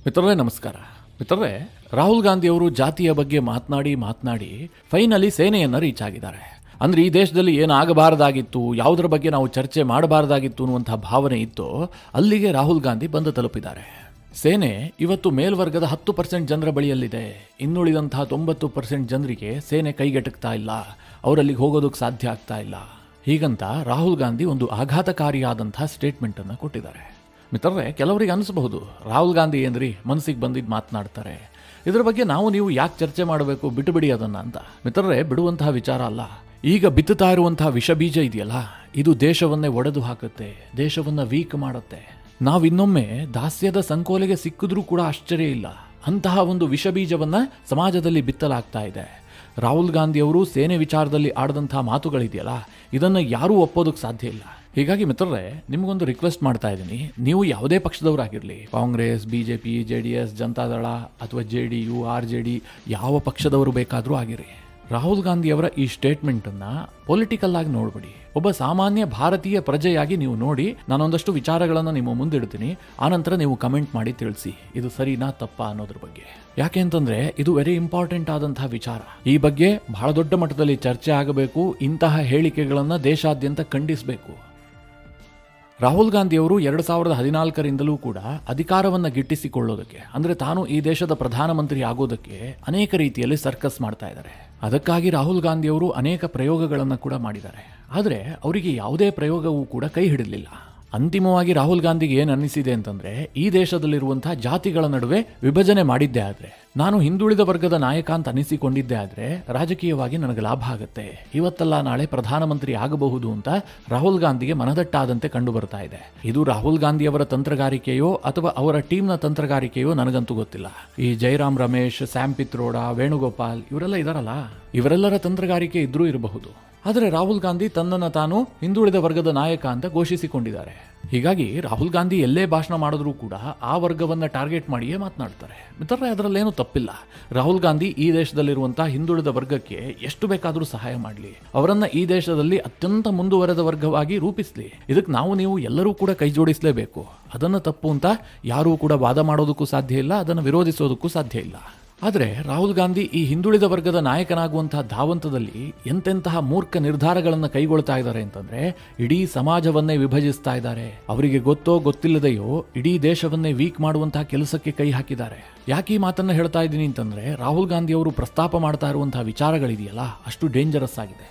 ಮಿತ್ರರೇ ನಮಸ್ಕಾರ. ಮಿತ್ರರೇ, ರಾಹುಲ್ ಗಾಂಧಿ ಅವರು ಜಾತಿಯ ಬಗ್ಗೆ ಮಾತನಾಡಿ ಫೈನಲಿ ಸೇನೆಯನ್ನು ರೀಚ್ ಆಗಿದ್ದಾರೆ. ಅಂದರೆ ಈ ದೇಶದಲ್ಲಿ ಏನಾಗಬಾರದಾಗಿತ್ತು, ಯಾವುದರ ಬಗ್ಗೆ ನಾವು ಚರ್ಚೆ ಮಾಡಬಾರದಾಗಿತ್ತು ಅನ್ನುವಂಥ ಭಾವನೆ ಇತ್ತು, ಅಲ್ಲಿಗೆ ರಾಹುಲ್ ಗಾಂಧಿ ಬಂದು ತಲುಪಿದ್ದಾರೆ. ಸೇನೆ ಇವತ್ತು ಮೇಲ್ವರ್ಗದ 10% ಜನರ ಬಳಿಯಲ್ಲಿದೆ. ಇನ್ನುಳಿದಂತಹ 90% ಜನರಿಗೆ ಸೇನೆ ಕೈಗೆಟಕ್ತಾ ಇಲ್ಲ, ಅವರಲ್ಲಿಗೆ ಹೋಗೋದಕ್ಕೆ ಸಾಧ್ಯ ಆಗ್ತಾ ಇಲ್ಲ. ಹೀಗಂತ ರಾಹುಲ್ ಗಾಂಧಿ ಒಂದು ಆಘಾತಕಾರಿಯಾದಂತಹ ಸ್ಟೇಟ್ಮೆಂಟನ್ನು ಕೊಟ್ಟಿದ್ದಾರೆ. ಮಿತ್ರರೇ, ಕೆಲವರಿಗೆ ಅನಿಸಬಹುದು ರಾಹುಲ್ ಗಾಂಧಿ ಏನ್ರಿ ಮನಸ್ಸಿಗೆ ಬಂದಿದ್ದು ಮಾತನಾಡ್ತಾರೆ, ಇದರ ಬಗ್ಗೆ ನೀವು ಯಾಕೆ ಚರ್ಚೆ ಮಾಡಬೇಕು, ಬಿಟ್ಟುಬಿಡಿ ಅದನ್ನು ಅಂತ. ಮಿತ್ರರೇ, ಬಿಡುವಂತಹ ವಿಚಾರ ಅಲ್ಲ. ಈಗ ಬಿತ್ತುತ್ತಾ ಇರುವಂತಹ ವಿಷಬೀಜ ಇದೆಯಲ್ಲ, ಇದು ದೇಶವನ್ನೇ ಒಡೆದು ಹಾಕುತ್ತೆ, ದೇಶವನ್ನ ವೀಕ್ ಮಾಡುತ್ತೆ. ನಾವಿನ್ನೊಮ್ಮೆ ದಾಸ್ಯದ ಸಂಕೋಲೆಗೆ ಸಿಕ್ಕಿದ್ರೂ ಕೂಡ ಆಶ್ಚರ್ಯ ಇಲ್ಲ. ಅಂತಹ ಒಂದು ವಿಷಬೀಜವನ್ನ ಸಮಾಜದಲ್ಲಿ ಬಿತ್ತಲಾಗ್ತಾ ಇದೆ. ರಾಹುಲ್ ಗಾಂಧಿ ಅವರು ಸೇನೆ ವಿಚಾರದಲ್ಲಿ ಆಡಿದಂತಹ ಮಾತುಗಳಿದೆಯಲ್ಲ, ಇದನ್ನು ಯಾರೂ ಒಪ್ಪೋದಕ್ಕೆ ಸಾಧ್ಯ ಇಲ್ಲ. ಹೀಗಾಗಿ ಮಿತ್ರರೇ, ನಿಮಗೊಂದು ರಿಕ್ವೆಸ್ಟ್ ಮಾಡ್ತಾ ಇದ್ದೀನಿ, ನೀವು ಯಾವುದೇ ಪಕ್ಷದವರಾಗಿರಲಿ, ಕಾಂಗ್ರೆಸ್, BJP, JDS, ಜನತಾದಳ ಅಥವಾ JDU, RJD, ಯಾವ ಪಕ್ಷದವರು ಬೇಕಾದರೂ ಆಗಿರಿ, ರಾಹುಲ್ ಗಾಂಧಿ ಅವರ ಈ ಸ್ಟೇಟ್ಮೆಂಟನ್ನು ಪೊಲಿಟಿಕಲ್ ಆಗಿ ನೋಡ್ಬಿಡಿ. ಒಬ್ಬ ಸಾಮಾನ್ಯ ಭಾರತೀಯ ಪ್ರಜೆಯಾಗಿ ನೀವು ನೋಡಿ, ನಾನೊಂದಷ್ಟು ವಿಚಾರಗಳನ್ನು ನಿಮ್ಮ ಮುಂದಿಡ್ತೀನಿ. ಆನಂತರ ನೀವು ಕಮೆಂಟ್ ಮಾಡಿ ತಿಳಿಸಿ, ಇದು ಸರಿನಾ ತಪ್ಪಾ ಅನ್ನೋದ್ರ ಬಗ್ಗೆ. ಯಾಕೆ ಅಂತಂದ್ರೆ ಇದು ವೆರಿ ಇಂಪಾರ್ಟೆಂಟ್ ಆದಂತಹ ವಿಚಾರ. ಈ ಬಗ್ಗೆ ಬಹಳ ದೊಡ್ಡ ಮಟ್ಟದಲ್ಲಿ ಚರ್ಚೆ ಆಗಬೇಕು. ಇಂತಹ ಹೇಳಿಕೆಗಳನ್ನು ದೇಶಾದ್ಯಂತ ಖಂಡಿಸಬೇಕು. ರಾಹುಲ್ ಗಾಂಧಿ ಅವರು 2014ರಿಂದಲೂ ಕೂಡ ಅಧಿಕಾರವನ್ನು ಗಿಟ್ಟಿಸಿಕೊಳ್ಳೋದಕ್ಕೆ, ಅಂದರೆ ತಾನು ಈ ದೇಶದ ಪ್ರಧಾನಮಂತ್ರಿ ಆಗೋದಕ್ಕೆ ಅನೇಕ ರೀತಿಯಲ್ಲಿ ಸರ್ಕಸ್ ಮಾಡ್ತಾ ಇದ್ದಾರೆ. ಅದಕ್ಕಾಗಿ ರಾಹುಲ್ ಗಾಂಧಿ ಅವರು ಅನೇಕ ಪ್ರಯೋಗಗಳನ್ನು ಕೂಡ ಮಾಡಿದ್ದಾರೆ. ಆದರೆ ಅವರಿಗೆ ಯಾವುದೇ ಪ್ರಯೋಗವೂ ಕೂಡ ಕೈ ಹಿಡಿಲಿಲ್ಲ. ಅಂತಿಮವಾಗಿ ರಾಹುಲ್ ಗಾಂಧಿಗೆ ಏನು ಅನ್ನಿಸಿದೆ ಅಂತಂದ್ರೆ, ಈ ದೇಶದಲ್ಲಿರುವಂತಹ ಜಾತಿಗಳ ನಡುವೆ ವಿಭಜನೆ ಮಾಡಿದ್ದೇ ಆದ್ರೆ, ನಾನು ಹಿಂದುಳಿದ ವರ್ಗದ ನಾಯಕ ಅಂತ ಅನಿಸಿಕೊಂಡಿದ್ದೇ ಆದ್ರೆ ರಾಜಕೀಯವಾಗಿ ನನಗೆ ಲಾಭ ಆಗುತ್ತೆ, ಇವತ್ತಲ್ಲ ನಾಳೆ ಪ್ರಧಾನಮಂತ್ರಿ ಆಗಬಹುದು ಅಂತ ರಾಹುಲ್ ಗಾಂಧಿಗೆ ಮನದಟ್ಟಾದಂತೆ ಕಂಡು ಬರ್ತಾ ಇದೆ. ಇದು ರಾಹುಲ್ ಗಾಂಧಿ ಅವರ ತಂತ್ರಗಾರಿಕೆಯೋ ಅಥವಾ ಅವರ ಟೀಮ್ನ ತಂತ್ರಗಾರಿಕೆಯೋ ನನಗಂತೂ ಗೊತ್ತಿಲ್ಲ. ಈ ಜೈರಾಮ್ ರಮೇಶ್, ಸ್ಯಾಮ್ ಪಿತ್ರೋಡಾ, ವೇಣುಗೋಪಾಲ್ ಇವರೆಲ್ಲ ಇದಾರಲ್ಲ, ಇವರೆಲ್ಲರ ತಂತ್ರಗಾರಿಕೆ ಇದ್ರೂ ಇರಬಹುದು. ಆದರೆ ರಾಹುಲ್ ಗಾಂಧಿ ತನ್ನನ್ನು ತಾನು ಹಿಂದುಳಿದ ವರ್ಗದ ನಾಯಕ ಅಂತ ಘೋಷಿಸಿಕೊಂಡಿದ್ದಾರೆ. ಹೀಗಾಗಿ ರಾಹುಲ್ ಗಾಂಧಿ ಎಲ್ಲೇ ಭಾಷಣ ಮಾಡಿದ್ರೂ ಕೂಡ ಆ ವರ್ಗವನ್ನು ಟಾರ್ಗೆಟ್ ಮಾಡಿಯೇ ಮಾತನಾಡ್ತಾರೆ. ಮಿತ್ರರೇ, ಅದರಲ್ಲೇನೂ ತಪ್ಪಿಲ್ಲ. ರಾಹುಲ್ ಗಾಂಧಿ ಈ ದೇಶದಲ್ಲಿರುವಂತಹ ಹಿಂದುಳಿದ ವರ್ಗಕ್ಕೆ ಎಷ್ಟು ಬೇಕಾದರೂ ಸಹಾಯ ಮಾಡಲಿ, ಅವರನ್ನ ಈ ದೇಶದಲ್ಲಿ ಅತ್ಯಂತ ಮುಂದುವರೆದ ವರ್ಗವಾಗಿ ರೂಪಿಸಲಿ. ಇದಕ್ಕೆ ನೀವು ಎಲ್ಲರೂ ಕೂಡ ಕೈ ಜೋಡಿಸಲೇಬೇಕು. ಅದನ್ನು ತಪ್ಪು ಅಂತ ಯಾರೂ ಕೂಡ ವಾದ ಮಾಡೋದಕ್ಕೂ ಸಾಧ್ಯ ಇಲ್ಲ, ಅದನ್ನು ವಿರೋಧಿಸೋದಕ್ಕೂ ಸಾಧ್ಯ ಇಲ್ಲ. ಆದರೆ ರಾಹುಲ್ ಗಾಂಧಿ ಈ ಹಿಂದುಳಿದ ವರ್ಗದ ನಾಯಕನಾಗುವಂತಹ ಧಾವಂತದಲ್ಲಿ ಎಂತೆಂತಹ ಮೂರ್ಖ ನಿರ್ಧಾರಗಳನ್ನು ಕೈಗೊಳ್ತಾ ಇದ್ದಾರೆ ಅಂತಂದ್ರೆ, ಇಡೀ ಸಮಾಜವನ್ನೇ ವಿಭಜಿಸ್ತಾ ಇದ್ದಾರೆ. ಅವರಿಗೆ ಗೊತ್ತೋ ಗೊತ್ತಿಲ್ಲದೆಯೋ ಇಡೀ ದೇಶವನ್ನೇ ವೀಕ್ ಮಾಡುವಂತಹ ಕೆಲಸಕ್ಕೆ ಕೈ ಹಾಕಿದ್ದಾರೆ. ಯಾಕೆ ಈ ಮಾತನ್ನ ಹೇಳ್ತಾ ಇದ್ದೀನಿ ಅಂತಂದ್ರೆ, ರಾಹುಲ್ ಗಾಂಧಿ ಅವರು ಪ್ರಸ್ತಾಪ ಮಾಡ್ತಾ ಇರುವಂತಹ ವಿಚಾರಗಳಿದೆಯಲ್ಲ, ಅಷ್ಟು ಡೇಂಜರಸ್ ಆಗಿದೆ.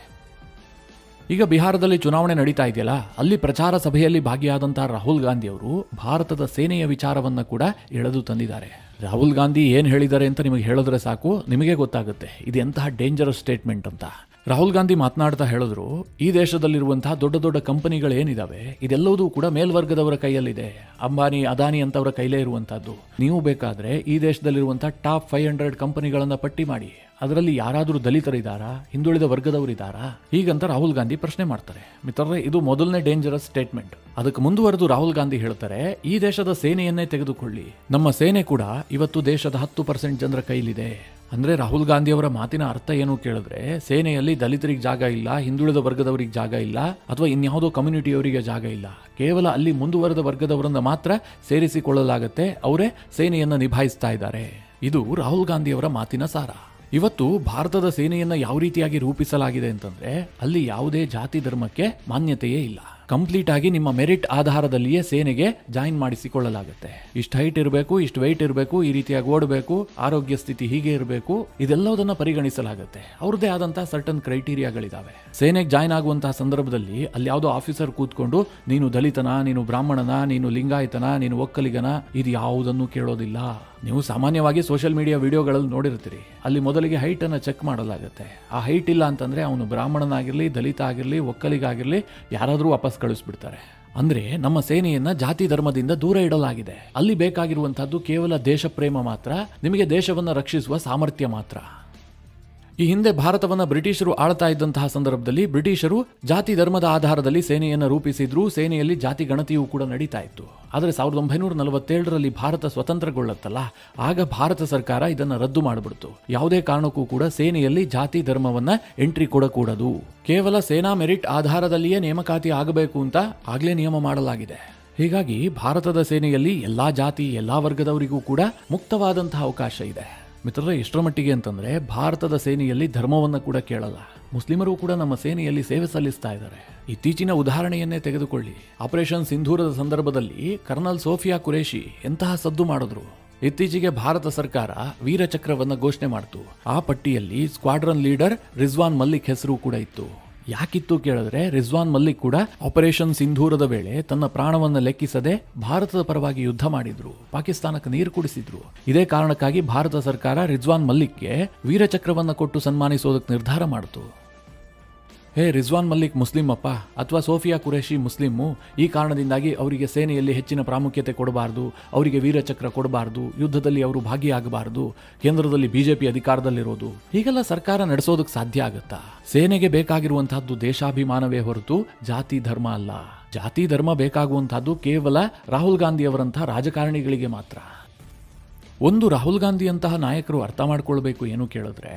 ಈಗ ಬಿಹಾರದಲ್ಲಿ ಚುನಾವಣೆ ನಡೀತಾ ಇದೆಯಲ್ಲ, ಅಲ್ಲಿ ಪ್ರಚಾರ ಸಭೆಯಲ್ಲಿ ಭಾಗಿಯಾದಂತಹ ರಾಹುಲ್ ಗಾಂಧಿ ಅವರು ಭಾರತದ ಸೇನೆಯ ವಿಚಾರವನ್ನ ಕೂಡ ಎಳೆದು ತಂದಿದ್ದಾರೆ. ರಾಹುಲ್ ಗಾಂಧಿ ಏನು ಹೇಳಿದ್ದಾರೆ ಅಂತ ನಿಮಗೆ ಹೇಳಿದ್ರೆ ಸಾಕು, ನಿಮಗೆ ಗೊತ್ತಾಗುತ್ತೆ ಇದು ಎಂತಹ ಡೇಂಜರಸ್ ಸ್ಟೇಟ್ಮೆಂಟ್ ಅಂತ. ರಾಹುಲ್ ಗಾಂಧಿ ಮಾತನಾಡ್ತಾ ಹೇಳಿದ್ರು, ಈ ದೇಶದಲ್ಲಿರುವಂತಹ ದೊಡ್ಡ ದೊಡ್ಡ ಕಂಪನಿಗಳು ಏನಿದಾವೆ ಇದೆಲ್ಲವೂ ಕೂಡ ಮೇಲ್ವರ್ಗದವರ ಕೈಯಲ್ಲಿದೆ. ಅಂಬಾನಿ, ಅದಾನಿ ಅಂತವರ ಕೈಲೇ ಇರುವಂತಹದ್ದು. ನೀವು ಬೇಕಾದ್ರೆ ಈ ದೇಶದಲ್ಲಿರುವಂತಹ ಟಾಪ್ 500 ಕಂಪನಿಗಳನ್ನ ಪಟ್ಟಿ ಮಾಡಿ, ಅದರಲ್ಲಿ ಯಾರಾದರೂ ದಲಿತರಿದ್ದಾರಾ, ಹಿಂದುಳಿದ ವರ್ಗದವರಿದ್ದಾರಾ, ಹೀಗಂತ ರಾಹುಲ್ ಗಾಂಧಿ ಪ್ರಶ್ನೆ ಮಾಡ್ತಾರೆ. ಮಿತ್ರರೇ, ಇದು ಮೊದಲನೇ ಡೇಂಜರಸ್ ಸ್ಟೇಟ್ಮೆಂಟ್. ಅದಕ್ಕೆ ಮುಂದುವರೆದು ರಾಹುಲ್ ಗಾಂಧಿ ಹೇಳ್ತಾರೆ, ಈ ದೇಶದ ಸೇನೆಯನ್ನೇ ತೆಗೆದುಕೊಳ್ಳಿ, ನಮ್ಮ ಸೇನೆ ಕೂಡ ಇವತ್ತು ದೇಶದ 10% ಜನರ ಕೈಲಿದೆ. ಅಂದ್ರೆ ರಾಹುಲ್ ಗಾಂಧಿ ಅವರ ಮಾತಿನ ಅರ್ಥ ಏನು ಕೇಳಿದ್ರೆ, ಸೇನೆಯಲ್ಲಿ ದಲಿತರಿಗೆ ಜಾಗ ಇಲ್ಲ, ಹಿಂದುಳಿದ ವರ್ಗದವರಿಗೆ ಜಾಗ ಇಲ್ಲ, ಅಥವಾ ಇನ್ಯಾವುದೋ ಕಮ್ಯುನಿಟಿಯವರಿಗೆ ಜಾಗ ಇಲ್ಲ. ಕೇವಲ ಅಲ್ಲಿ ಮುಂದುವರೆದ ವರ್ಗದವರನ್ನ ಮಾತ್ರ ಸೇರಿಸಿಕೊಳ್ಳಲಾಗತ್ತೆ, ಅವರೇ ಸೇನೆಯನ್ನ ನಿಭಾಯಿಸ್ತಾ ಇದ್ದಾರೆ. ಇದು ರಾಹುಲ್ ಗಾಂಧಿ ಅವರ ಮಾತಿನ ಸಾರ. ಇವತ್ತು ಭಾರತದ ಸೇನೆಯನ್ನ ಯಾವ ರೀತಿಯಾಗಿ ರೂಪಿಸಲಾಗಿದೆ ಅಂತಂದ್ರೆ, ಅಲ್ಲಿ ಯಾವುದೇ ಜಾತಿ ಧರ್ಮಕ್ಕೆ ಮಾನ್ಯತೆಯೇ ಇಲ್ಲ. ಕಂಪ್ಲೀಟ್ ಆಗಿ ನಿಮ್ಮ ಮೆರಿಟ್ ಆಧಾರದಲ್ಲಿಯೇ ಸೇನೆಗೆ ಜಾಯಿನ್ ಮಾಡಿಸಿಕೊಳ್ಳಲಾಗುತ್ತೆ. ಇಷ್ಟು ಹೈಟ್ ಇರಬೇಕು, ಇಷ್ಟು ವೆಯ್ಟ್ ಇರಬೇಕು, ಈ ರೀತಿಯಾಗಿ ಓಡಬೇಕು, ಆರೋಗ್ಯ ಸ್ಥಿತಿ ಹೀಗೆ ಇರಬೇಕು, ಇದೆಲ್ಲದನ್ನ ಪರಿಗಣಿಸಲಾಗುತ್ತೆ. ಅವ್ರದ್ದೇ ಆದಂತಹ ಸರ್ಟನ್ ಕ್ರೈಟೀರಿಯಾಗಳಿದಾವೆ. ಸೇನೆಗೆ ಜಾಯಿನ್ ಆಗುವಂತಹ ಸಂದರ್ಭದಲ್ಲಿ ಅಲ್ಲಿ ಯಾವುದೋ ಆಫೀಸರ್ ಕೂತ್ಕೊಂಡು ನೀನು ದಲಿತನ, ನೀನು ಬ್ರಾಹ್ಮಣನ, ನೀನು ಲಿಂಗಾಯತನ, ನೀನು ಒಕ್ಕಲಿಗನ, ಇದು ಯಾವುದನ್ನು ಕೇಳೋದಿಲ್ಲ. ನೀವು ಸಾಮಾನ್ಯವಾಗಿ ಸೋಷಿಯಲ್ ಮೀಡಿಯಾ ವಿಡಿಯೋಗಳಲ್ಲಿ ನೋಡಿರ್ತೀರಿ, ಅಲ್ಲಿ ಮೊದಲಿಗೆ ಹೈಟ್ ಅನ್ನು ಚೆಕ್ ಮಾಡಲಾಗುತ್ತೆ. ಆ ಹೈಟ್ ಇಲ್ಲ ಅಂತಂದ್ರೆ ಅವನು ಬ್ರಾಹ್ಮಣನಾಗಿರ್ಲಿ, ದಲಿತ ಆಗಿರ್ಲಿ, ಒಕ್ಕಲಿಗಾಗಿರ್ಲಿ ಯಾರಾದರೂ ವಾಪಸ್ ಕಳಿಸ್ಬಿಡ್ತಾರೆ. ಅಂದ್ರೆ ನಮ್ಮ ಸೇನೆಯನ್ನ ಜಾತಿ ಧರ್ಮದಿಂದ ದೂರ ಇಡಲಾಗಿದೆ. ಅಲ್ಲಿ ಬೇಕಾಗಿರುವಂತಹದ್ದು ಕೇವಲ ದೇಶ ಪ್ರೇಮ ಮಾತ್ರ, ನಿಮಗೆ ದೇಶವನ್ನ ರಕ್ಷಿಸುವ ಸಾಮರ್ಥ್ಯ ಮಾತ್ರ. ಈ ಹಿಂದೆ ಭಾರತವನ್ನ ಬ್ರಿಟಿಷರು ಆಳ್ತಾ ಇದ್ದಂತಹ ಸಂದರ್ಭದಲ್ಲಿ ಬ್ರಿಟಿಷರು ಜಾತಿ ಧರ್ಮದ ಆಧಾರದಲ್ಲಿ ಸೇನೆಯನ್ನು ರೂಪಿಸಿದ್ರು. ಸೇನೆಯಲ್ಲಿ ಜಾತಿ ಗಣತಿಯೂ ಕೂಡ ನಡೀತಾ ಇತ್ತು. ಆದರೆ 1947ರಲ್ಲಿ ಭಾರತ ಸ್ವತಂತ್ರಗೊಳ್ಳುತ್ತಲ್ಲ, ಆಗ ಭಾರತ ಸರ್ಕಾರ ಇದನ್ನು ರದ್ದು ಮಾಡಿಬಿಡ್ತು. ಯಾವುದೇ ಕಾರಣಕ್ಕೂ ಕೂಡ ಸೇನೆಯಲ್ಲಿ ಜಾತಿ ಧರ್ಮವನ್ನ ಎಂಟ್ರಿ ಕೊಡಕೂಡದು, ಕೇವಲ ಸೇನಾ ಮೆರಿಟ್ ಆಧಾರದಲ್ಲಿಯೇ ನೇಮಕಾತಿ ಆಗಬೇಕು ಅಂತ ಆಗ್ಲೇ ನಿಯಮ ಮಾಡಲಾಗಿದೆ. ಹೀಗಾಗಿ ಭಾರತದ ಸೇನೆಯಲ್ಲಿ ಎಲ್ಲಾ ಜಾತಿ ಎಲ್ಲಾ ವರ್ಗದವರಿಗೂ ಕೂಡ ಮುಕ್ತವಾದಂತಹ ಅವಕಾಶ ಇದೆ. ಮಿತ್ರರೇ, ಎಷ್ಟರ ಮಟ್ಟಿಗೆ ಅಂತಂದ್ರೆ ಭಾರತದ ಸೇನೆಯಲ್ಲಿ ಧರ್ಮವನ್ನ ಕೂಡ ಕೇಳಲ್ಲ. ಮುಸ್ಲಿಮರು ಕೂಡ ನಮ್ಮ ಸೇನೆಯಲ್ಲಿ ಸೇವೆ ಸಲ್ಲಿಸ್ತಾ ಇದ್ದಾರೆ. ಇತ್ತೀಚಿನ ಉದಾಹರಣೆಯನ್ನೇ ತೆಗೆದುಕೊಳ್ಳಿ. ಆಪರೇಷನ್ ಸಿಂಧೂರದ ಸಂದರ್ಭದಲ್ಲಿ ಕರ್ನಲ್ ಸೋಫಿಯಾ ಕುರೇಶಿ ಎಂತಹ ಸದ್ದು ಮಾಡಿದ್ರು. ಇತ್ತೀಚೆಗೆ ಭಾರತ ಸರ್ಕಾರ ವೀರಚಕ್ರವನ್ನ ಘೋಷಣೆ ಮಾಡಿತು. ಆ ಪಟ್ಟಿಯಲ್ಲಿ ಸ್ಕ್ವಾಡ್ರನ್ ಲೀಡರ್ ರಿಜ್ವಾನ್ ಮಲ್ಲಿಕ್ ಹೆಸರು ಕೂಡ ಇತ್ತು. ಯಾಕಿತ್ತು ಕೇಳಿದ್ರೆ, ರಿಜ್ವಾನ್ ಮಲ್ಲಿಕ್ ಕೂಡ ಆಪರೇಷನ್ ಸಿಂಧೂರದ ವೇಳೆ ತನ್ನ ಪ್ರಾಣವನ್ನು ಲೆಕ್ಕಿಸದೆ ಭಾರತದ ಪರವಾಗಿ ಯುದ್ಧ ಮಾಡಿದ್ರು, ಪಾಕಿಸ್ತಾನಕ್ಕೆ ನೀರು ಕುಡಿಸಿದ್ರು. ಇದೇ ಕಾರಣಕ್ಕಾಗಿ ಭಾರತ ಸರ್ಕಾರ ರಿಜ್ವಾನ್ ಮಲ್ಲಿಕ್ಗೆ ವೀರಚಕ್ರವನ್ನ ಕೊಟ್ಟು ಸನ್ಮಾನಿಸೋದಕ್ಕೆ ನಿರ್ಧಾರ ಮಾಡಿತು. ರಿಜ್ವಾನ್ ಮಲ್ಲಿಕ್ ಮುಸ್ಲಿಂ ಅಪ್ಪ ಅಥವಾ ಸೋಫಿಯಾ ಕುರೇಶಿ ಮುಸ್ಲಿಮ್ಮು, ಈ ಕಾರಣದಿಂದಾಗಿ ಅವರಿಗೆ ಸೇನೆಯಲ್ಲಿ ಹೆಚ್ಚಿನ ಪ್ರಾಮುಖ್ಯತೆ ಕೊಡಬಾರ್ದು, ಅವರಿಗೆ ವೀರಚಕ್ರ ಕೊಡಬಾರ್ದು, ಯುದ್ಧದಲ್ಲಿ ಅವರು ಭಾಗಿಯಾಗಬಾರದು, ಕೇಂದ್ರದಲ್ಲಿ ಬಿಜೆಪಿ ಅಧಿಕಾರದಲ್ಲಿರೋದು, ಹೀಗೆಲ್ಲ ಸರ್ಕಾರ ನಡೆಸೋದಕ್ಕೆ ಸಾಧ್ಯ ಆಗುತ್ತಾ? ಸೇನೆಗೆ ಬೇಕಾಗಿರುವಂತಹದ್ದು ದೇಶಾಭಿಮಾನವೇ ಹೊರತು ಜಾತಿ ಧರ್ಮ ಅಲ್ಲ. ಜಾತಿ ಧರ್ಮ ಬೇಕಾಗುವಂತಹದ್ದು ಕೇವಲ ರಾಹುಲ್ ಗಾಂಧಿ ಅವರಂತಹ ರಾಜಕಾರಣಿಗಳಿಗೆ ಮಾತ್ರ. ಒಂದು ರಾಹುಲ್ ಗಾಂಧಿಯಂತಹ ನಾಯಕರು ಅರ್ಥ ಮಾಡ್ಕೊಳ್ಬೇಕು ಏನು ಕೇಳಿದ್ರೆ,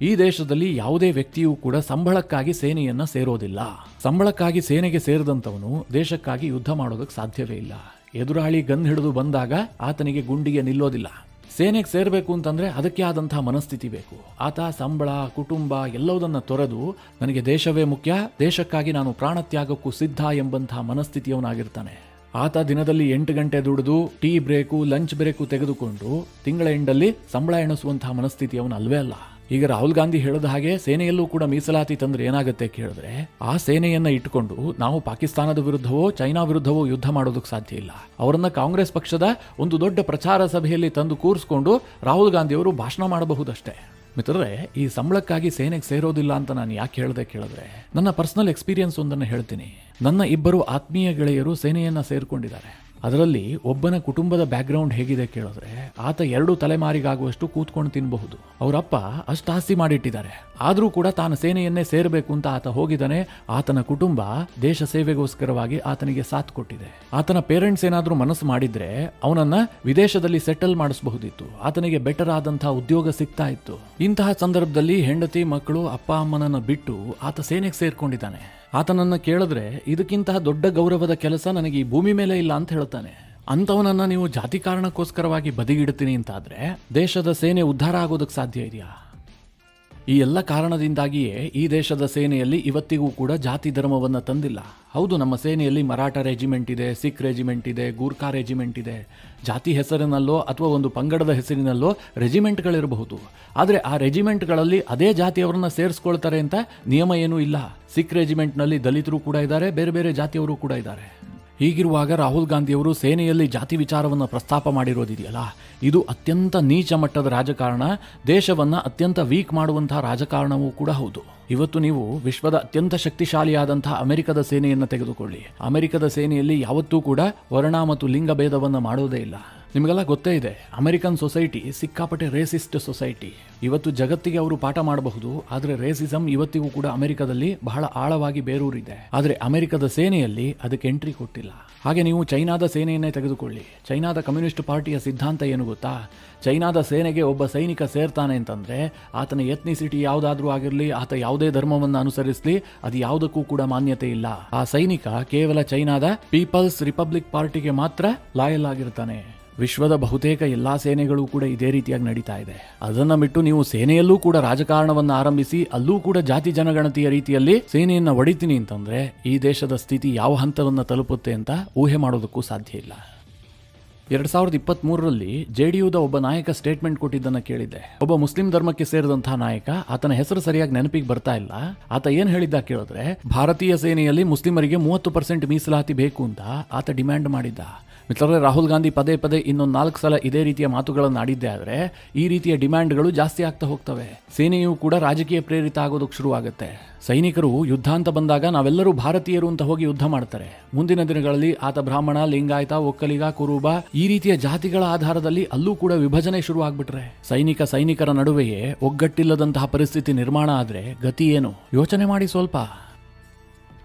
ಈ ದೇಶದಲ್ಲಿ ಯಾವುದೇ ವ್ಯಕ್ತಿಯೂ ಕೂಡ ಸಂಬಳಕ್ಕಾಗಿ ಸೇನೆಯನ್ನ ಸೇರೋದಿಲ್ಲ. ಸಂಬಳಕ್ಕಾಗಿ ಸೇನೆಗೆ ಸೇರಿದಂತವನು ದೇಶಕ್ಕಾಗಿ ಯುದ್ಧ ಮಾಡೋದಕ್ಕೆ ಸಾಧ್ಯವೇ ಇಲ್ಲ. ಎದುರಾಳಿ ಗನ್ ಹಿಡಿದು ಬಂದಾಗ ಆತನಿಗೆ ಗುಂಡಿಗೆ ನಿಲ್ಲೋದಿಲ್ಲ. ಸೇನೆಗೆ ಸೇರಬೇಕು ಅಂತಂದ್ರೆ ಅದಕ್ಕೆ ಆದಂತಹ ಮನಸ್ಥಿತಿ ಬೇಕು. ಆತ ಸಂಬಳ, ಕುಟುಂಬ ಎಲ್ಲವುದನ್ನ ತೊರೆದು ನನಗೆ ದೇಶವೇ ಮುಖ್ಯ, ದೇಶಕ್ಕಾಗಿ ನಾನು ಪ್ರಾಣತ್ಯಾಗಕ್ಕೂ ಸಿದ್ಧ ಎಂಬಂತಹ ಮನಸ್ಥಿತಿಯವನಾಗಿರ್ತಾನೆ. ಆತ ದಿನದಲ್ಲಿ 8 ಗಂಟೆ ದುಡಿದು ಟೀ ಬ್ರೇಕು, ಲಂಚ್ ಬ್ರೇಕು ತೆಗೆದುಕೊಂಡು ತಿಂಗಳ ಎಂಡಲ್ಲಿ ಸಂಬಳ ಎಣಿಸುವಂತಹ ಮನಸ್ಥಿತಿ ಅವನು ಅಲ್ವೇ ಅಲ್ಲ. ಈಗ ರಾಹುಲ್ ಗಾಂಧಿ ಹೇಳಿದ ಹಾಗೆ ಸೇನೆಯಲ್ಲೂ ಕೂಡ ಮೀಸಲಾತಿ ತಂದ್ರೆ ಏನಾಗುತ್ತೆ ಕೇಳಿದ್ರೆ, ಆ ಸೇನೆಯನ್ನ ಇಟ್ಟುಕೊಂಡು ನಾವು ಪಾಕಿಸ್ತಾನದ ವಿರುದ್ಧವೋ ಚೈನಾ ವಿರುದ್ಧವೋ ಯುದ್ಧ ಮಾಡೋದಕ್ಕೆ ಸಾಧ್ಯ ಇಲ್ಲ. ಅವರನ್ನ ಕಾಂಗ್ರೆಸ್ ಪಕ್ಷದ ಒಂದು ದೊಡ್ಡ ಪ್ರಚಾರ ಸಭೆಯಲ್ಲಿ ತಂದು ಕೂರಿಸಿಕೊಂಡು ರಾಹುಲ್ ಗಾಂಧಿ ಅವರು ಭಾಷಣ ಮಾಡಬಹುದಷ್ಟೇ. ಮಿತ್ರರೇ, ಈ ಸಂಬಳಕ್ಕಾಗಿ ಸೇನೆಗೆ ಸೇರೋದಿಲ್ಲ ಅಂತ ನಾನು ಯಾಕೆ ಹೇಳಿದೆ ಕೇಳಿದ್ರೆ, ನನ್ನ ಪರ್ಸನಲ್ ಎಕ್ಸ್ಪೀರಿಯನ್ಸ್ ಒಂದನ್ನು ಹೇಳ್ತೀನಿ. ನನ್ನ 2 ಆತ್ಮೀಯ ಗೆಳೆಯರು ಸೇನೆಯನ್ನ ಸೇರ್ಕೊಂಡಿದ್ದಾರೆ. ಅದರಲ್ಲಿ ಒಬ್ಬನ ಕುಟುಂಬದ ಬ್ಯಾಕ್ಗ್ರೌಂಡ್ ಹೇಗಿದೆ ಕೇಳಿದ್ರೆ, ಆತ 2 ತಲೆಮಾರಿಗಾಗುವಷ್ಟು ಕೂತ್ಕೊಂಡು ತಿನ್ನಬಹುದು. ಅವರಪ್ಪ ಅಷ್ಟು ಆಸ್ತಿ ಮಾಡಿಟ್ಟಿದ್ದಾರೆ. ಆದರೂ ಕೂಡ ತಾನು ಸೇನೆಯನ್ನೇ ಸೇರಬೇಕು ಅಂತ ಆತ ಹೋಗಿದ್ದಾನೆ. ಆತನ ಕುಟುಂಬ ದೇಶ ಸೇವೆಗೋಸ್ಕರವಾಗಿ ಆತನಿಗೆ ಸಾಥ್ ಕೊಟ್ಟಿದೆ. ಆತನ ಪೇರೆಂಟ್ಸ್ ಏನಾದರೂ ಮನಸ್ಸು ಮಾಡಿದ್ರೆ ಅವನನ್ನ ವಿದೇಶದಲ್ಲಿ ಸೆಟಲ್ ಮಾಡಿಸಬಹುದಿತ್ತು. ಆತನಿಗೆ ಬೆಟರ್ ಆದಂತಹ ಉದ್ಯೋಗ ಸಿಗ್ತಾ ಇತ್ತು. ಇಂತಹ ಸಂದರ್ಭದಲ್ಲಿ ಹೆಂಡತಿ ಮಕ್ಕಳು ಅಪ್ಪ ಅಮ್ಮನನ್ನ ಬಿಟ್ಟು ಆತ ಸೇನೆಗೆ ಸೇರ್ಕೊಂಡಿದ್ದಾನೆ. ಆತನನ್ನ ಕೇಳಿದ್ರೆ ಇದಕ್ಕಿಂತಹ ದೊಡ್ಡ ಗೌರವದ ಕೆಲಸ ನನಗೆ ಈ ಭೂಮಿ ಮೇಲೆ ಇಲ್ಲ ಅಂತ ಹೇಳ್ತಾನೆ. ಅಂತವನನ್ನ ನೀವು ಜಾತಿ ಕಾರಣಕ್ಕೋಸ್ಕರವಾಗಿ ಬದಿಗಿಡ್ತೀನಿ ಅಂತಾದ್ರೆ ದೇಶದ ಸೇನೆ ಉದ್ಧಾರ ಆಗೋದಕ್ಕೆ ಸಾಧ್ಯ ಇದೆಯಾ? ಈ ಎಲ್ಲ ಕಾರಣದಿಂದಾಗಿಯೇ ಈ ದೇಶದ ಸೇನೆಯಲ್ಲಿ ಇವತ್ತಿಗೂ ಕೂಡ ಜಾತಿ ಧರ್ಮವನ್ನ ತಂದಿಲ್ಲ. ಹೌದು, ನಮ್ಮ ಸೇನೆಯಲ್ಲಿ ಮರಾಠ ರೆಜಿಮೆಂಟ್ ಇದೆ, ಸಿಖ್ ರೆಜಿಮೆಂಟ್ ಇದೆ, ಗೂರ್ಖಾ ರೆಜಿಮೆಂಟ್ ಇದೆ. ಜಾತಿ ಹೆಸರಿನಲ್ಲೋ ಅಥವಾ ಒಂದು ಪಂಗಡದ ಹೆಸರಿನಲ್ಲೋ ರೆಜಿಮೆಂಟ್ಗಳಿರಬಹುದು. ಆದರೆ ಆ ರೆಜಿಮೆಂಟ್ಗಳಲ್ಲಿ ಅದೇ ಜಾತಿಯವರನ್ನ ಸೇರಿಸ್ಕೊಳ್ತಾರೆ ಅಂತ ನಿಯಮ ಏನೂ ಇಲ್ಲ. ಸಿಖ್ ರೆಜಿಮೆಂಟ್ನಲ್ಲಿ ದಲಿತರು ಕೂಡ ಇದ್ದಾರೆ, ಬೇರೆ ಬೇರೆ ಜಾತಿಯವರು ಕೂಡ ಇದ್ದಾರೆ. ಹೀಗಿರುವಾಗ ರಾಹುಲ್ ಗಾಂಧಿಯವರು ಸೇನೆಯಲ್ಲಿ ಜಾತಿ ವಿಚಾರವನ್ನು ಪ್ರಸ್ತಾಪ ಮಾಡಿರೋದಿದೆಯಲ್ಲ, ಇದು ಅತ್ಯಂತ ನೀಚ ಮಟ್ಟದ ರಾಜಕಾರಣ, ದೇಶವನ್ನ ಅತ್ಯಂತ ವೀಕ್ ಮಾಡುವಂತಹ ರಾಜಕಾರಣವೂ ಕೂಡ ಹೌದು. ಇವತ್ತು ನೀವು ವಿಶ್ವದ ಅತ್ಯಂತ ಶಕ್ತಿಶಾಲಿಯಾದಂತಹ ಅಮೆರಿಕದ ಸೇನೆಯನ್ನು ತೆಗೆದುಕೊಳ್ಳಿ. ಅಮೆರಿಕದ ಸೇನೆಯಲ್ಲಿ ಯಾವತ್ತೂ ಕೂಡ ವರ್ಣ ಮತ್ತು ಲಿಂಗ ಭೇದವನ್ನು ಮಾಡೋದೇ ಇಲ್ಲ. ನಿಮಗೆಲ್ಲ ಗೊತ್ತೇ ಇದೆ, ಅಮೆರಿಕನ್ ಸೊಸೈಟಿ ಸಿಕ್ಕಾಪಟ್ಟೆ ರೇಸಿಸ್ಟ್ ಸೊಸೈಟಿ. ಇವತ್ತು ಜಗತ್ತಿಗೆ ಅವರು ಪಾಠ ಮಾಡಬಹುದು, ಆದರೆ ರೇಸಿಸಂ ಇವತ್ತಿಗೂ ಕೂಡ ಅಮೆರಿಕದಲ್ಲಿ ಬಹಳ ಆಳವಾಗಿ ಬೇರೂರಿದೆ. ಆದರೆ ಅಮೆರಿಕದ ಸೇನೆಯಲ್ಲಿ ಅದಕ್ಕೆ ಎಂಟ್ರಿ ಕೊಟ್ಟಿಲ್ಲ. ಹಾಗೆ ನೀವು ಚೈನಾದ ಸೇನೆಯನ್ನೇ ತೆಗೆದುಕೊಳ್ಳಿ. ಚೈನಾದ ಕಮ್ಯುನಿಸ್ಟ್ ಪಾರ್ಟಿಯ ಸಿದ್ಧಾಂತ ಏನು ಗೊತ್ತಾ? ಚೈನಾದ ಸೇನೆಗೆ ಒಬ್ಬ ಸೈನಿಕ ಸೇರ್ತಾನೆ ಅಂತಂದ್ರೆ ಆತನ ಎತ್ನಿಸಿಟಿ ಯಾವುದಾದ್ರೂ ಆಗಿರಲಿ, ಆತ ಯಾವುದೇ ಧರ್ಮವನ್ನು ಅನುಸರಿಸಲಿ, ಅದು ಯಾವುದಕ್ಕೂ ಕೂಡ ಮಾನ್ಯತೆ ಇಲ್ಲ. ಆ ಸೈನಿಕ ಕೇವಲ ಚೈನಾದ ಪೀಪಲ್ಸ್ ರಿಪಬ್ಲಿಕ್ ಪಾರ್ಟಿಗೆ ಮಾತ್ರ ಲಾಯಲ್ ಆಗಿರ್ತಾನೆ. ವಿಶ್ವದ ಬಹುತೇಕ ಎಲ್ಲಾ ಸೇನೆಗಳು ಕೂಡ ಇದೇ ರೀತಿಯಾಗಿ ನಡೀತಾ ಇದೆ. ಅದನ್ನ ಬಿಟ್ಟು ನೀವು ಸೇನೆಯಲ್ಲೂ ಕೂಡ ರಾಜಕಾರಣವನ್ನು ಆರಂಭಿಸಿ ಅಲ್ಲೂ ಕೂಡ ಜಾತಿ ಜನಗಣತಿಯ ರೀತಿಯಲ್ಲಿ ಸೇನೆಯನ್ನ ಒಡಿತೀನಿ ಅಂತಂದ್ರೆ ಈ ದೇಶದ ಸ್ಥಿತಿ ಯಾವ ಹಂತವನ್ನ ತಲುಪುತ್ತೆ ಅಂತ ಊಹೆ ಮಾಡೋದಕ್ಕೂ ಸಾಧ್ಯ ಇಲ್ಲ. 2023ರಲ್ಲಿ ಜೆಡಿಯುದ ಒಬ್ಬ ನಾಯಕ ಸ್ಟೇಟ್ಮೆಂಟ್ ಕೊಟ್ಟಿದ್ದನ್ನ ಕೇಳಿದ್ದೆ. ಒಬ್ಬ ಮುಸ್ಲಿಂ ಧರ್ಮಕ್ಕೆ ಸೇರಿದಂತಹ ನಾಯಕ, ಆತನ ಹೆಸರು ಸರಿಯಾಗಿ ನೆನಪಿಗೆ ಬರ್ತಾ ಇಲ್ಲ. ಆತ ಏನ್ ಹೇಳಿದ್ದ ಕೇಳಿದ್ರೆ, ಭಾರತೀಯ ಸೇನೆಯಲ್ಲಿ ಮುಸ್ಲಿಮರಿಗೆ 30% ಮೀಸಲಾತಿ ಬೇಕು ಅಂತ ಆತ ಡಿಮ್ಯಾಂಡ್ ಮಾಡಿದ್ದ. ಮಿತ್ರರೇ, ರಾಹುಲ್ ಗಾಂಧಿ ಪದೇ ಪದೇ ಇನ್ನೊಂದು 4 ಸಲ ಇದೇ ರೀತಿಯ ಮಾತುಗಳನ್ನು ಆಡಿದ್ದೆ ಆದರೆ ಈ ರೀತಿಯ ಡಿಮ್ಯಾಂಡ್ಗಳು ಜಾಸ್ತಿ ಆಗ್ತಾ ಹೋಗ್ತವೆ. ಸೇನೆಯೂ ಕೂಡ ರಾಜಕೀಯ ಪ್ರೇರಿತ ಆಗೋದಕ್ಕೆ ಶುರುವಾಗುತ್ತೆ. ಸೈನಿಕರು ಯುದ್ಧ ಅಂತ ಬಂದಾಗ ನಾವೆಲ್ಲರೂ ಭಾರತೀಯರು ಅಂತ ಹೋಗಿ ಯುದ್ಧ ಮಾಡ್ತಾರೆ. ಮುಂದಿನ ದಿನಗಳಲ್ಲಿ ಆತ ಬ್ರಾಹ್ಮಣ, ಲಿಂಗಾಯತ, ಒಕ್ಕಲಿಗ, ಕುರುಬ ಈ ರೀತಿಯ ಜಾತಿಗಳ ಆಧಾರದಲ್ಲಿ ಅಲ್ಲೂ ಕೂಡ ವಿಭಜನೆ ಶುರು ಆಗ್ಬಿಟ್ರೆ ಸೈನಿಕರ ನಡುವೆಯೇ ಒಗ್ಗಟ್ಟಿಲ್ಲದಂತಹ ಪರಿಸ್ಥಿತಿ ನಿರ್ಮಾಣ ಆದ್ರೆ ಗತಿ ಏನು? ಯೋಚನೆ ಮಾಡಿ ಸ್ವಲ್ಪ.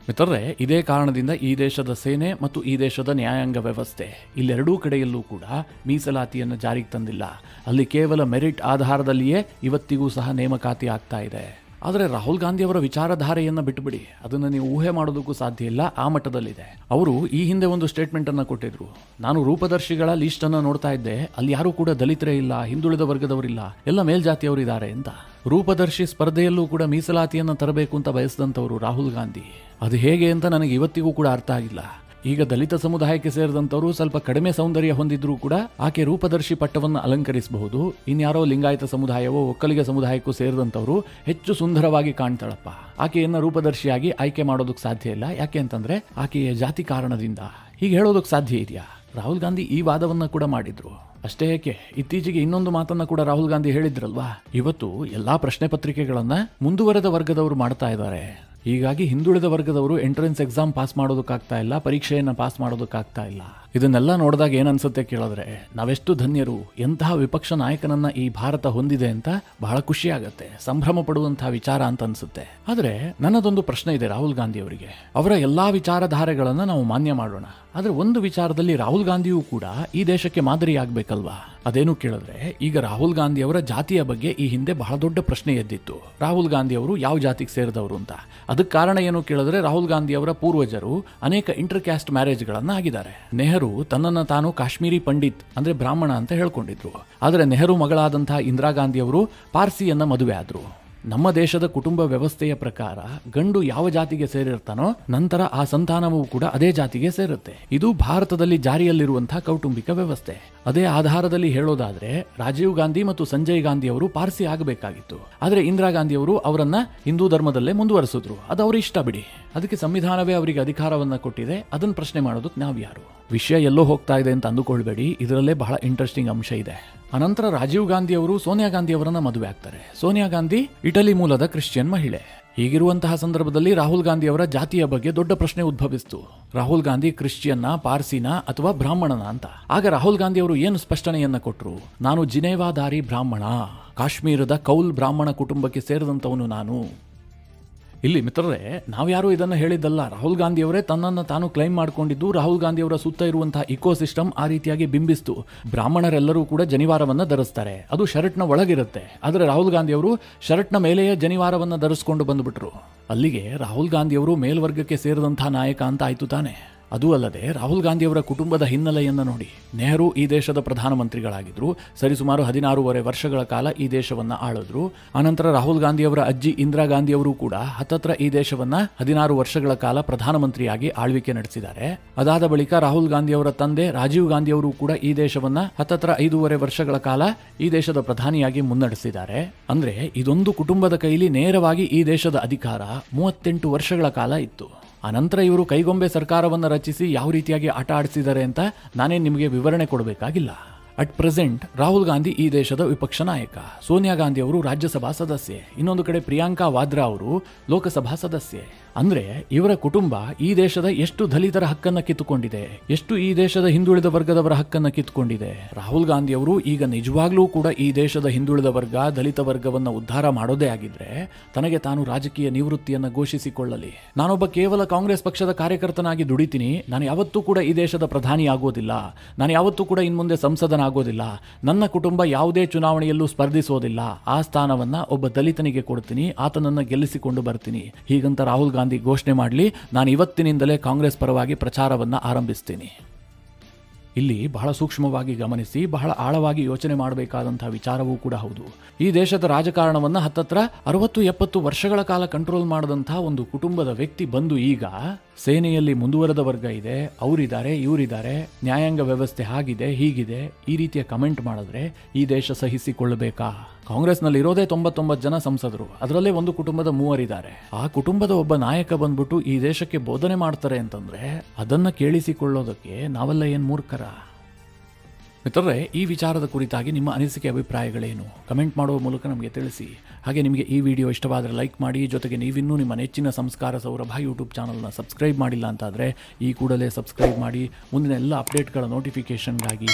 ಮಿತ್ರರೇ, ಇದೇ ಕಾರಣದಿಂದ ಈ ದೇಶದ ಸೇನೆ ಮತ್ತು ಈ ದೇಶದ ನ್ಯಾಯಾಂಗ ವ್ಯವಸ್ಥೆ ಇಲ್ಲೆರಡೂ ಕಡೆಯಲ್ಲೂ ಕೂಡ ಮೀಸಲಾತಿಯನ್ನು ಜಾರಿಗೆ ತಂದಿಲ್ಲ. ಅಲ್ಲಿ ಕೇವಲ ಮೆರಿಟ್ ಆಧಾರದಲ್ಲಿಯೇ ಇವತ್ತಿಗೂ ಸಹ ನೇಮಕಾತಿ ಆಗ್ತಾ ಇದೆ. ಆದರೆ ರಾಹುಲ್ ಗಾಂಧಿ ಅವರ ವಿಚಾರಧಾರೆಯನ್ನು ಬಿಟ್ಟುಬಿಡಿ, ಅದನ್ನು ನೀವು ಊಹೆ ಮಾಡೋದಕ್ಕೂ ಸಾಧ್ಯ ಇಲ್ಲ, ಆ ಮಟ್ಟದಲ್ಲಿದೆ. ಅವರು ಈ ಹಿಂದೆ ಒಂದು ಸ್ಟೇಟ್ಮೆಂಟ್ ಅನ್ನು ಕೊಟ್ಟಿದ್ರು, ನಾನು ರೂಪದರ್ಶಿಗಳ ಲಿಸ್ಟ್ ಅನ್ನು ನೋಡ್ತಾ ಇದ್ದೆ, ಅಲ್ಲಿ ಯಾರು ಕೂಡ ದಲಿತರೇ ಇಲ್ಲ, ಹಿಂದುಳಿದ ವರ್ಗದವರಿಲ್ಲ, ಎಲ್ಲ ಮೇಲ್ಜಾತಿಯವರಿದ್ದಾರೆ ಅಂತ. ರೂಪದರ್ಶಿ ಸ್ಪರ್ಧೆಯಲ್ಲೂ ಕೂಡ ಮೀಸಲಾತಿಯನ್ನು ತರಬೇಕು ಅಂತ ಬಯಸಿದಂಥವರು ರಾಹುಲ್ ಗಾಂಧಿ. ಅದು ಹೇಗೆ ಅಂತ ನನಗೆ ಇವತ್ತಿಗೂ ಕೂಡ ಅರ್ಥ ಆಗಿಲ್ಲ. ಈಗ ದಲಿತ ಸಮುದಾಯಕ್ಕೆ ಸೇರಿದಂಥವರು ಸ್ವಲ್ಪ ಕಡಿಮೆ ಸೌಂದರ್ಯ ಹೊಂದಿದ್ರೂ ಕೂಡ ಆಕೆ ರೂಪದರ್ಶಿ ಪಟ್ಟವನ್ನು ಅಲಂಕರಿಸಬಹುದು. ಇನ್ಯಾರೋ ಲಿಂಗಾಯತ ಸಮುದಾಯವೋ ಒಕ್ಕಲಿಗ ಸಮುದಾಯಕ್ಕೂ ಸೇರಿದಂಥವರು ಹೆಚ್ಚು ಸುಂದರವಾಗಿ ಕಾಣ್ತಾಳಪ್ಪ, ಆಕೆಯನ್ನ ರೂಪದರ್ಶಿಯಾಗಿ ಆಯ್ಕೆ ಮಾಡೋದಕ್ಕೆ ಸಾಧ್ಯ ಇಲ್ಲ. ಯಾಕೆ ಅಂತಂದ್ರೆ ಆಕೆಯ ಜಾತಿ ಕಾರಣದಿಂದ. ಹೀಗೆ ಹೇಳೋದಕ್ಕೆ ಸಾಧ್ಯ ಇದೆಯಾ? ರಾಹುಲ್ ಗಾಂಧಿ ಈ ವಾದವನ್ನ ಕೂಡ ಮಾಡಿದ್ರು. ಅಷ್ಟೇ ಏಕೆ, ಇತ್ತೀಚೆಗೆ ಇನ್ನೊಂದು ಮಾತನ್ನ ಕೂಡ ರಾಹುಲ್ ಗಾಂಧಿ ಹೇಳಿದ್ರಲ್ವಾ, ಇವತ್ತು ಎಲ್ಲಾ ಪ್ರಶ್ನೆ ಪತ್ರಿಕೆಗಳನ್ನ ಮುಂದುವರೆದ ವರ್ಗದವರು ಮಾಡ್ತಾ ಇದ್ದಾರೆ. ಹೀಗಾಗಿ ಹಿಂದುಳಿದ ವರ್ಗದವರು ಎಂಟ್ರೆನ್ಸ್ ಎಕ್ಸಾಮ್ ಪಾಸ್ ಮಾಡೋದಕ್ಕಾಗ್ತಾ ಇಲ್ಲ, ಪರೀಕ್ಷೆಯನ್ನ ಪಾಸ್ ಮಾಡೋದಕ್ಕಾಗ್ತಾ ಇಲ್ಲ. ಇದನ್ನೆಲ್ಲ ನೋಡಿದಾಗ ಏನನ್ಸುತ್ತೆ ಕೇಳಿದ್ರೆ, ನಾವೆಷ್ಟು ಧನ್ಯರು, ಎಂತಹ ವಿಪಕ್ಷ ನಾಯಕನನ್ನ ಈ ಭಾರತ ಹೊಂದಿದೆ ಅಂತ ಬಹಳ ಖುಷಿ ಆಗತ್ತೆ, ಸಂಭ್ರಮ ಪಡುವಂತಹ ವಿಚಾರ ಅಂತ ಅನ್ಸುತ್ತೆ. ಆದ್ರೆ ನನ್ನದೊಂದು ಪ್ರಶ್ನೆ ಇದೆ ರಾಹುಲ್ ಗಾಂಧಿ ಅವರಿಗೆ. ಅವರ ಎಲ್ಲಾ ವಿಚಾರಧಾರೆಗಳನ್ನ ನಾವು ಮಾನ್ಯ ಮಾಡೋಣ, ಆದ್ರೆ ಒಂದು ವಿಚಾರದಲ್ಲಿ ರಾಹುಲ್ ಗಾಂಧಿಯೂ ಕೂಡ ಈ ದೇಶಕ್ಕೆ ಮಾದರಿ ಆಗ್ಬೇಕಲ್ವಾ? ಅದೇನು ಕೇಳಿದ್ರೆ, ಈಗ ರಾಹುಲ್ ಗಾಂಧಿ ಅವರ ಜಾತಿಯ ಬಗ್ಗೆ ಈ ಹಿಂದೆ ಬಹಳ ದೊಡ್ಡ ಪ್ರಶ್ನೆ ಎದ್ದಿತ್ತು. ರಾಹುಲ್ ಗಾಂಧಿ ಅವರು ಯಾವ ಜಾತಿಗೆ ಸೇರಿದವರು ಅಂತ. ಅದಕ್ಕೆ ಕಾರಣ ಏನು ಕೇಳಿದ್ರೆ, ರಾಹುಲ್ ಗಾಂಧಿ ಅವರ ಪೂರ್ವಜರು ಅನೇಕ ಇಂಟರ್ ಕ್ಯಾಸ್ಟ್ ಮ್ಯಾರೇಜ್ಗಳನ್ನ ಆಗಿದ್ದಾರೆ. ನೆಹರು ತನ್ನನ್ನು ತಾನು ಕಾಶ್ಮೀರಿ ಪಂಡಿತ್ ಅಂದ್ರೆ ಬ್ರಾಹ್ಮಣ ಅಂತ ಹೇಳ್ಕೊಂಡಿದ್ರು. ಆದರೆ ನೆಹರು ಮಗಳಾದಂತಹ ಇಂದಿರಾ ಗಾಂಧಿ ಅವರು ಪಾರ್ಸಿಯನ್ನ ಮದುವೆ ಆದ್ರು. ನಮ್ಮ ದೇಶದ ಕುಟುಂಬ ವ್ಯವಸ್ಥೆಯ ಪ್ರಕಾರ ಗಂಡು ಯಾವ ಜಾತಿಗೆ ಸೇರಿರ್ತಾನೋ ನಂತರ ಆ ಸಂತಾನವೂ ಕೂಡ ಅದೇ ಜಾತಿಗೆ ಸೇರುತ್ತೆ. ಇದು ಭಾರತದಲ್ಲಿ ಜಾರಿಯಲ್ಲಿರುವಂತಹ ಕೌಟುಂಬಿಕ ವ್ಯವಸ್ಥೆ. ಅದೇ ಆಧಾರದಲ್ಲಿ ಹೇಳೋದಾದ್ರೆ ರಾಜೀವ್ ಗಾಂಧಿ ಮತ್ತು ಸಂಜಯ್ ಗಾಂಧಿ ಅವರು ಪಾರ್ಸಿ ಆಗಬೇಕಾಗಿತ್ತು. ಆದ್ರೆ ಇಂದಿರಾ ಗಾಂಧಿ ಅವರು ಅವರನ್ನ ಹಿಂದೂ ಧರ್ಮದಲ್ಲೇ ಮುಂದುವರಿಸಿದ್ರು. ಅದು ಅವ್ರ ಇಷ್ಟ ಬಿಡಿ, ಅದಕ್ಕೆ ಸಂವಿಧಾನವೇ ಅವರಿಗೆ ಅಧಿಕಾರವನ್ನ ಕೊಟ್ಟಿದೆ. ಅದನ್ನ ಪ್ರಶ್ನೆ ಮಾಡೋದಕ್ಕೆ ನಾವ್ ಯಾರು? ವಿಷಯ ಎಲ್ಲೋ ಹೋಗ್ತಾ ಇದೆ ಅಂತ ಅಂದುಕೊಳ್ಬೇಡಿ, ಇದರಲ್ಲೇ ಬಹಳ ಇಂಟ್ರೆಸ್ಟಿಂಗ್ ಅಂಶ ಇದೆ. ಅನಂತರ ರಾಜೀವ್ ಗಾಂಧಿ ಅವರು ಸೋನಿಯಾ ಗಾಂಧಿ ಅವರನ್ನ ಮದುವೆ ಆಗ್ತಾರೆ. ಸೋನಿಯಾ ಗಾಂಧಿ ಇಟಲಿ ಮೂಲದ ಕ್ರಿಶ್ಚಿಯನ್ ಮಹಿಳೆ. ಹೀಗಿರುವಂತಹ ಸಂದರ್ಭದಲ್ಲಿ ರಾಹುಲ್ ಗಾಂಧಿ ಅವರ ಜಾತಿಯ ಬಗ್ಗೆ ದೊಡ್ಡ ಪ್ರಶ್ನೆ ಉದ್ಭವಿಸಿತು. ರಾಹುಲ್ ಗಾಂಧಿ ಕ್ರಿಶ್ಚಿಯನ್ನ, ಪಾರ್ಸಿನ ಅಥವಾ ಬ್ರಾಹ್ಮಣನ ಅಂತ. ಆಗ ರಾಹುಲ್ ಗಾಂಧಿ ಅವರು ಏನು ಸ್ಪಷ್ಟನೆಯನ್ನ ಕೊಟ್ಟರು? ನಾನು ಜಿನೇವಾದಾರಿ ಬ್ರಾಹ್ಮಣ, ಕಾಶ್ಮೀರದ ಕೌಲ್ ಬ್ರಾಹ್ಮಣ ಕುಟುಂಬಕ್ಕೆ ಸೇರಿದಂತವನು ನಾನು. ಇಲ್ಲಿ ಮಿತ್ರರೇ, ನಾವ್ಯಾರು ಇದನ್ನು ಹೇಳಿದ್ದಲ್ಲ. ರಾಹುಲ್ ಗಾಂಧಿ ಅವರೇ ತನ್ನನ್ನು ತಾನು ಕ್ಲೈಮ್ ಮಾಡಿಕೊಂಡಿದ್ದು. ರಾಹುಲ್ ಗಾಂಧಿ ಅವರ ಸುತ್ತ ಇರುವಂತಹ ಇಕೋಸಿಸ್ಟಮ್ ಆ ರೀತಿಯಾಗಿ ಬಿಂಬಿಸ್ತು. ಬ್ರಾಹ್ಮಣರೆಲ್ಲರೂ ಕೂಡ ಜನಿವಾರವನ್ನ ಧರಿಸ್ತಾರೆ, ಅದು ಶರ್ಟ್ನ ಒಳಗಿರುತ್ತೆ. ಆದರೆ ರಾಹುಲ್ ಗಾಂಧಿ ಅವರು ಶರ್ಟ್ನ ಮೇಲೆಯೇ ಜನಿವಾರವನ್ನ ಧರಿಸಿಕೊಂಡು ಬಂದುಬಿಟ್ರು. ಅಲ್ಲಿಗೆ ರಾಹುಲ್ ಗಾಂಧಿ ಅವರು ಮೇಲ್ವರ್ಗಕ್ಕೆ ಸೇರಿದಂತಹ ನಾಯಕ ಅಂತ ಆಯ್ತು ತಾನೆ. ಅದೂ ಅಲ್ಲದೆ ರಾಹುಲ್ ಗಾಂಧಿ ಅವರ ಕುಟುಂಬದ ಹಿನ್ನೆಲೆಯನ್ನು ನೋಡಿ. ನೆಹರು ಈ ದೇಶದ ಪ್ರಧಾನಮಂತ್ರಿಗಳಾಗಿದ್ರು. ಸರಿಸುಮಾರು 16.5 ವರ್ಷಗಳ ಕಾಲ ಈ ದೇಶವನ್ನ ಆಳಿದ್ರು. ಆನಂತರ ರಾಹುಲ್ ಗಾಂಧಿ ಅವರ ಅಜ್ಜಿ ಇಂದಿರಾ ಗಾಂಧಿ ಅವರು ಕೂಡ ಹತ್ತತ್ರ ಈ ದೇಶವನ್ನ 16 ವರ್ಷಗಳ ಕಾಲ ಪ್ರಧಾನಮಂತ್ರಿಯಾಗಿ ಆಳ್ವಿಕೆ ನಡೆಸಿದ್ದಾರೆ. ಅದಾದ ಬಳಿಕ ರಾಹುಲ್ ಗಾಂಧಿ ಅವರ ತಂದೆ ರಾಜೀವ್ ಗಾಂಧಿ ಅವರು ಕೂಡ ಈ ದೇಶವನ್ನ ಹತ್ತತ್ರ 5.5 ವರ್ಷಗಳ ಕಾಲ ಈ ದೇಶದ ಪ್ರಧಾನಿಯಾಗಿ ಮುನ್ನಡೆಸಿದ್ದಾರೆ. ಅಂದ್ರೆ ಇದೊಂದು ಕುಟುಂಬದ ಕೈಲಿ ನೇರವಾಗಿ ಈ ದೇಶದ ಅಧಿಕಾರ 38 ವರ್ಷಗಳ ಕಾಲ ಇತ್ತು. ಅನಂತರ ಇವರು ಕೈಗೊಂಬೆ ಸರ್ಕಾರವನ್ನು ರಚಿಸಿ ಯಾವ ರೀತಿಯಾಗಿ ಆಟ ಆಡಿಸಿದ್ದಾರೆ ಅಂತ ನಾನೇ ನಿಮಗೆ ವಿವರಣೆ ಕೊಡಬೇಕಾಗಿಲ್ಲ. ಅಟ್ ಪ್ರೆಸೆಂಟ್ ರಾಹುಲ್ ಗಾಂಧಿ ಈ ದೇಶದ ವಿಪಕ್ಷ ನಾಯಕ. ಸೋನಿಯಾ ಗಾಂಧಿ ಅವರು ರಾಜ್ಯಸಭಾ ಸದಸ್ಯೆ. ಇನ್ನೊಂದು ಕಡೆ ಪ್ರಿಯಾಂಕಾ ವಾದ್ರಾ ಅವರು ಲೋಕಸಭಾ ಸದಸ್ಯೆ. ಅಂದ್ರೆ ಇವರ ಕುಟುಂಬ ಈ ದೇಶದ ಎಷ್ಟು ದಲಿತರ ಹಕ್ಕನ್ನ ಕಿತ್ತುಕೊಂಡಿದೆ, ಎಷ್ಟು ಈ ದೇಶದ ಹಿಂದುಳಿದ ವರ್ಗದವರ ಹಕ್ಕನ್ನ ಕಿತ್ತುಕೊಂಡಿದೆ. ರಾಹುಲ್ ಗಾಂಧಿ ಅವರು ಈಗ ನಿಜವಾಗ್ಲೂ ಕೂಡ ಈ ದೇಶದ ಹಿಂದುಳಿದ ವರ್ಗ, ದಲಿತ ವರ್ಗವನ್ನ ಉದ್ಧಾರ ಮಾಡೋದೇ ಆಗಿದ್ರೆ ತನಗೆ ತಾನು ರಾಜಕೀಯ ನಿವೃತ್ತಿಯನ್ನ ಘೋಷಿಸಿಕೊಳ್ಳಲಿ. ನಾನೊಬ್ಬ ಕೇವಲ ಕಾಂಗ್ರೆಸ್ ಪಕ್ಷದ ಕಾರ್ಯಕರ್ತನಾಗಿ ದುಡಿತೀನಿ, ನಾನು ಯಾವತ್ತೂ ಕೂಡ ಈ ದೇಶದ ಪ್ರಧಾನಿ ಆಗೋದಿಲ್ಲ, ನಾನು ಯಾವತ್ತೂ ಕೂಡ ಇನ್ಮುಂದೆ ಸಂಸದನಾಗೋದಿಲ್ಲ, ನನ್ನ ಕುಟುಂಬ ಯಾವುದೇ ಚುನಾವಣೆಯಲ್ಲೂ ಸ್ಪರ್ಧಿಸೋದಿಲ್ಲ, ಆ ಸ್ಥಾನವನ್ನ ಒಬ್ಬ ದಲಿತನಿಗೆ ಕೊಡ್ತೀನಿ, ಆತನನ್ನ ಗೆಲ್ಲಿಸಿಕೊಂಡು ಬರ್ತೀನಿ, ಹೀಗಂತ ರಾಹುಲ್ ಗಾಂಧಿ ಘೋಷಣೆ ಮಾಡಲಿ. ನಾನು ಇವತ್ತಿನಿಂದಲೇ ಕಾಂಗ್ರೆಸ್ ಪರವಾಗಿ ಪ್ರಚಾರವನ್ನ ಆರಂಭಿಸ್ತೀನಿ. ಇಲ್ಲಿ ಬಹಳ ಸೂಕ್ಷ್ಮವಾಗಿ ಗಮನಿಸಿ, ಬಹಳ ಆಳವಾಗಿ ಯೋಚನೆ ಮಾಡಬೇಕಾದಂತಹ ವಿಚಾರವೂ ಕೂಡ ಹೌದು. ಈ ದೇಶದ ರಾಜಕಾರಣವನ್ನ ಹತ್ತತ್ರ 60-70 ವರ್ಷಗಳ ಕಾಲ ಕಂಟ್ರೋಲ್ ಮಾಡಿದಂತಹ ಒಂದು ಕುಟುಂಬದ ವ್ಯಕ್ತಿ ಬಂದು ಈಗ ಸೇನೆಯಲ್ಲಿ ಮುಂದುವರೆದ ವರ್ಗ ಇದೆ, ಅವರಿದ್ದಾರೆ, ಇವರಿದ್ದಾರೆ, ನ್ಯಾಯಾಂಗ ವ್ಯವಸ್ಥೆ ಹಾಗಿದೆ ಹೀಗಿದೆ, ಈ ರೀತಿಯ ಕಮೆಂಟ್ ಮಾಡಿದ್ರೆ ಈ ದೇಶ ಸಹಿಸಿಕೊಳ್ಳಬೇಕಾ? ಕಾಂಗ್ರೆಸ್ನಲ್ಲಿ ಇರೋದೇ 99 ಜನ ಸಂಸದರು, ಅದರಲ್ಲೇ ಒಂದು ಕುಟುಂಬದ 3 ಇದ್ದಾರೆ. ಆ ಕುಟುಂಬದ ಒಬ್ಬ ನಾಯಕ ಬಂದ್ಬಿಟ್ಟು ಈ ದೇಶಕ್ಕೆ ಬೋಧನೆ ಮಾಡ್ತಾರೆ ಅಂತಂದ್ರೆ ಅದನ್ನ ಕೇಳಿಸಿಕೊಳ್ಳೋದಕ್ಕೆ ನಾವೆಲ್ಲ ಏನ್ ಮೂರ್ಖರ? ಮಿತ್ರರೇ, ಈ ವಿಚಾರದ ಕುರಿತಾಗಿ ನಿಮ್ಮ ಅನಿಸಿಕೆ ಅಭಿಪ್ರಾಯಗಳೇನು? ಕಮೆಂಟ್ ಮಾಡುವ ಮೂಲಕ ನಮಗೆ ತಿಳಿಸಿ. ಹಾಗೆ ನಿಮಗೆ ಈ ವಿಡಿಯೋ ಇಷ್ಟವಾದರೆ ಲೈಕ್ ಮಾಡಿ. ಜೊತೆಗೆ ನೀವಿನ್ನೂ ನಿಮ್ಮ ನೆಚ್ಚಿನ ಸಂಸ್ಕಾರ ಸೌರಭ ಯೂಟ್ಯೂಬ್ ಚಾನಲ್ನ ಸಬ್ಸ್ಕ್ರೈಬ್ ಮಾಡಿಲ್ಲ ಅಂತಾದರೆ ಈ ಕೂಡಲೇ ಸಬ್ಸ್ಕ್ರೈಬ್ ಮಾಡಿ. ಮುಂದಿನ ಎಲ್ಲ ಅಪ್ಡೇಟ್ಗಳ ನೋಟಿಫಿಕೇಷನ್ಗಾಗಿ